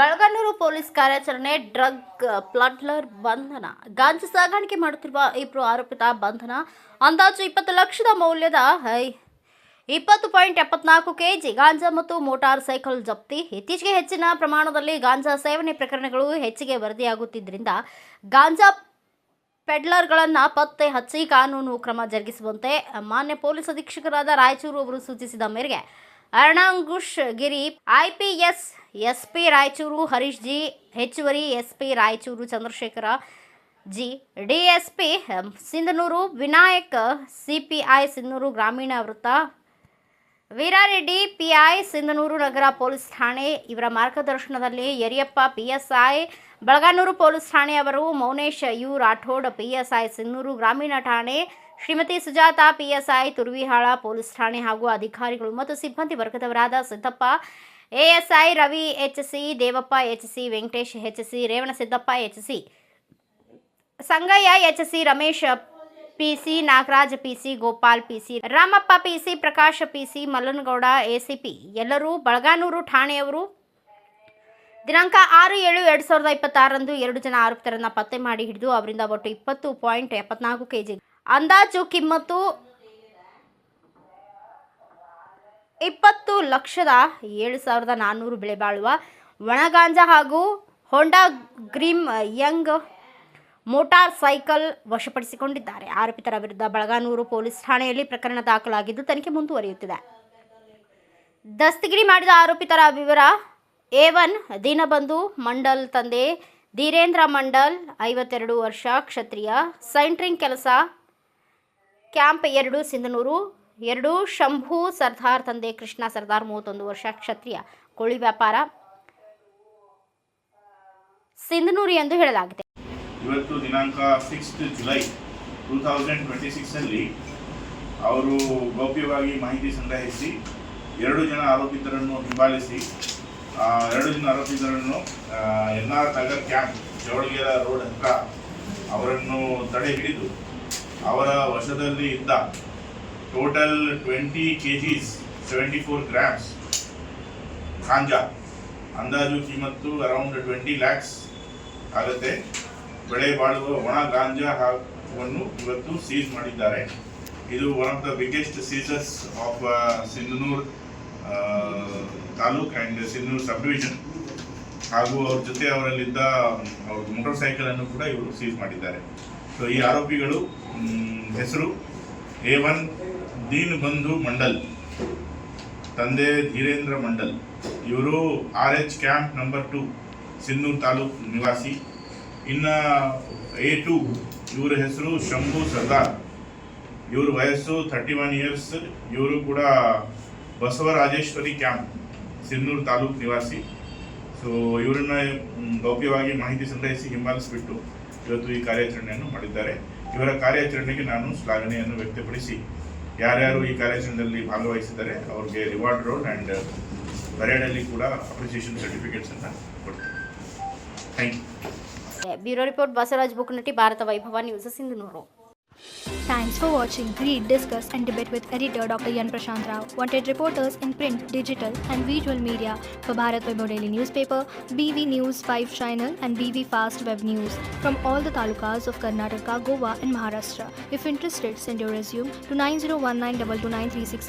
ಬೆಳಗನ್ನೂರು police ಕಾರ್ಯಾಚರಣೆ. Drug ಪ್ಲಡ್ಲರ್ ಬಂಧನ. ಗಾಂಜಾ ಸಾಗಾಣಿಕೆ ಮಾಡುತ್ತಿರುವ ಇಬ್ಬರು ಆರೋಪಿತ ಬಂಧನ. ಅಂದಾಜು 20 ಲಕ್ಷದ ಮೌಲ್ಯದ 20.74 ಕೆಜಿ ಗಾಂಜಾ ಮತ್ತು ಮೋಟಾರ್ ಸೈಕಲ್ ಜಪ್ತಿ. ಇತ್ತೀಚೆಗೆ ಹೆಚ್ಚಿನ ಪ್ರಮಾಣದಲ್ಲಿ ಗಾಂಜಾ ಸೇವನೆ ಪ್ರಕರಣಗಳು ಹೆಚ್ಚಿಗೆ ವರದಿಯಾಗುತ್ತಿದ್ದರಿಂದ ಗಾಂಜಾ ಪೆಡ್ಲರ್ಗಳನ್ನು ಪತ್ತೆ ಹಚ್ಚಿ ಕಾನೂನು ಕ್ರಮ ಜರುಗಿಸುವಂತೆ ಮಾನ್ಯ ಪೊಲೀಸ್ ಅಧೀಕ್ಷಕರಾದ ರಾಯಚೂರು ಅವರು ಸೂಚಿಸಿದ ಮೇರೆಗೆ ಅರ್ಣಾಂಗುಷ್ ಗಿರಿ, ಐಪಿಎಸ್ ಎಸ್ಪಿ ರಾಯಚೂರು ಹರೀಶ್ ಜಿ, ಹೆಚ್ಚುವರಿ SP Raichur Chandrashekhar ji, DSP Sindhanur Vinayak, CPI Sindhanur ಗ್ರಾಮೀಣ ವೃತ್ತ ವೀರಾರೆಡ್ಡಿ, ಪಿಐ ಸಿಂಧನೂರು ನಗರ ಪೊಲೀಸ್ ಠಾಣೆ ಇವರ ಮಾರ್ಗದರ್ಶನದಲ್ಲಿ ಯರಿಯಪ್ಪ ಪಿಎಸ್ಐ ಬೆಳಗನ್ನೂರು ಪೊಲೀಸ್ ಠಾಣೆಯವರು, ಮೌನೇಶ್ ಯು ರಾಠೋಡ್ ಪಿಎಸ್ಐ ಸಿಂಧನೂರು ಗ್ರಾಮೀಣ ಠಾಣೆ, ಶ್ರೀಮತಿ ಸುಜಾತಾ ಪಿಎಸ್ಐ ತುರುವಿಹಾಳ ಪೊಲೀಸ್ ಠಾಣೆ ಹಾಗೂ ಅಧಿಕಾರಿಗಳು ಮತ್ತು ಸಿಬ್ಬಂದಿ ವರ್ಗದವರಾದ Siddappa ASI, Ravi HC, Devappa HC, Venkatesh HC, Revanasiddappa HC, Sangayya HC, Ramesh PC, Nagaraj PC, Gopal PC, Ramappa PC, Prakash PC, Mallanagouda ACP ಎಲ್ಲರೂ ಬೆಳಗಾನೂರು ಠಾಣೆಯವರು ದಿನಾಂಕ 6/7/2026ರಂದು 2 ಜನ ಆರೋಪಿತರನ್ನು ಪತ್ತೆ ಮಾಡಿ ಹಿಡಿದು ಅವರಿಂದ ಒಟ್ಟು 20.74 ಕೆಜಿ ಅಂದಾಜು ಕಿಮ್ಮತ್ತು 20,07,400 ಬೆಲೆ ಬಾಳುವ ಒಣಗಾಂಜಾ ಹಾಗೂ ಹೋಂಡಾ ಗ್ರೀಮ್ ಯಂಗ್ ಮೋಟಾರ್ ಸೈಕಲ್ ವಶಪಡಿಸಿಕೊಂಡಿದ್ದಾರೆ. ಆರೋಪಿತರ ವಿರುದ್ಧ ಬೆಳಗಾನೂರು ಪೊಲೀಸ್ ಠಾಣೆಯಲ್ಲಿ ಪ್ರಕರಣ ದಾಖಲಾಗಿದ್ದು ತನಿಖೆ ಮುಂದುವರಿಯುತ್ತಿದೆ. ದಸ್ತಗಿರಿ ಮಾಡಿದ ಆರೋಪಿತರ ವಿವರ: A1 ದೀನಬಂಧು ಮಂಡಲ್, ತಂದೆ ಧೀರೇಂದ್ರ ಮಂಡಲ್, 52 ವರ್ಷ, ಕ್ಷತ್ರಿಯ, ಸೆಂಟ್ರಿಂಗ್ ಕೆಲಸ, ಕ್ಯಾಂಪ್ 2 ಸಿಂಧನೂರು. 2 ಶಂಭು ಸರ್ದಾರ್, ತಂದೆ ಕೃಷ್ಣ ಸರ್ದಾರ್, 31 ವರ್ಷ, ಕ್ಷತ್ರಿಯ, ಕೋಳಿ ವ್ಯಾಪಾರ, ಸಿಂಧನೂರು ಎಂದು ಹೇಳಲಾಗಿದೆ. ಇವತ್ತು ದಿನಾಂಕ 6 ಜುಲೈ 2026 ಅಲ್ಲಿ ಅವರು ಗೌಪ್ಯವಾಗಿ ಮಾಹಿತಿ ಸಂಗ್ರಹಿಸಿ 2 ಜನ ಆರೋಪಿತರನ್ನು ಹಿಂಬಾಲಿಸಿ 2 ಜನ ಆರೋಪಿತರನ್ನು NR ನಗರ್ ಕ್ಯಾಂಪ್ ಜವಳಗೆರೆ ರೋಡ್ ಹತ್ರ ಅವರನ್ನು ತಡೆ ಹಿಡಿದು ಅವರ ವಶದಲ್ಲಿ ಇದ್ದ ಟೋಟಲ್ 20 kgs 74 ಗ್ರಾಮ್ಸ್ ಗಾಂಜಾ, ಅಂದಾಜು ಕಿಮ್ಮತ್ತು ಅರೌಂಡ್ 20 lakhs ಆಗುತ್ತೆ, ಬೆಳೆ ಬಾಳುವ ಒಣ ಗಾಂಜಾವನ್ನು ಇವತ್ತು ಸೀಸ್ ಮಾಡಿದ್ದಾರೆ. ಇದು one of the biggest Caesar's of Sindhanur taluk and Sindhanur sub division. ಹಾಗೂ ಅವ್ರ ಜೊತೆ ಅವರಲ್ಲಿದ್ದ ಅವ್ರ ಮೋಟಾರ್ ಸೈಕಲ್ ಅನ್ನು ಕೂಡ ಇವರು ಸೀಸ್ ಮಾಡಿದ್ದಾರೆ. ಸೊ ಈ ಆರೋಪಿಗಳು ಹೆಸರು A1 ದೀನಬಂಧು ಮಂಡಲ್, ತಂದೆ ಧೀರೇಂದ್ರ ಮಂಡಲ್, ಇವರು RH camp number 2 Sindhanur taluk ನಿವಾಸಿ. ಇನ್ನು A2 ಇವರ ಹೆಸರು ಶಂಭು ಸರ್ದಾರ್, ಇವ್ರ ವಯಸ್ಸು 31 ಇಯರ್ಸ್, ಇವರು ಕೂಡ ಬಸವರಾಜೇಶ್ವರಿ ಕ್ಯಾಂಪ್ ಸಿಂಧನೂರು ತಾಲೂಕ್ ನಿವಾಸಿ. ಸೊ ಇವರನ್ನ ಗೌಪ್ಯವಾಗಿ ಮಾಹಿತಿ ಸಂಗ್ರಹಿಸಿ ಹಿಂಬಾಲಿಸಿಬಿಟ್ಟು ಇವತ್ತು ಈ ಕಾರ್ಯಾಚರಣೆಯನ್ನು ಮಾಡಿದ್ದಾರೆ. ಇವರ ಕಾರ್ಯಾಚರಣೆಗೆ ನಾನು ಶ್ಲಾಘನೆಯನ್ನು ವ್ಯಕ್ತಪಡಿಸಿ ಯಾರ್ಯಾರು ಈ ಕಾರ್ಯಾಚರಣೆಯಲ್ಲಿ ಭಾಗವಹಿಸಿದ್ದಾರೆ ಅವ್ರಿಗೆ ರಿವಾರ್ಡ್ ರೋಡ್ ಆ್ಯಂಡ್ ಪರೇಡಲ್ಲಿ ಕೂಡ ಅಪ್ರಿಸಿಯೇಷನ್ ಸರ್ಟಿಫಿಕೇಟ್ಸನ್ನು ಕೊಡ್ತೀನಿ. Thank you. Bureau report Basavaraj Buknatti, Bharat Vaibhav news, Sindhanur. Thanks for watching. Read, discuss and debate with editor Dr. Yan Prashant Rao. Wanted reporters in print, digital and visual media for Bharat Vaibhav Daily Newspaper, BV News 5 Channel and BV Fast Web News from all the talukas of Karnataka, Goa and Maharashtra. If interested, send your resume to 9019229369.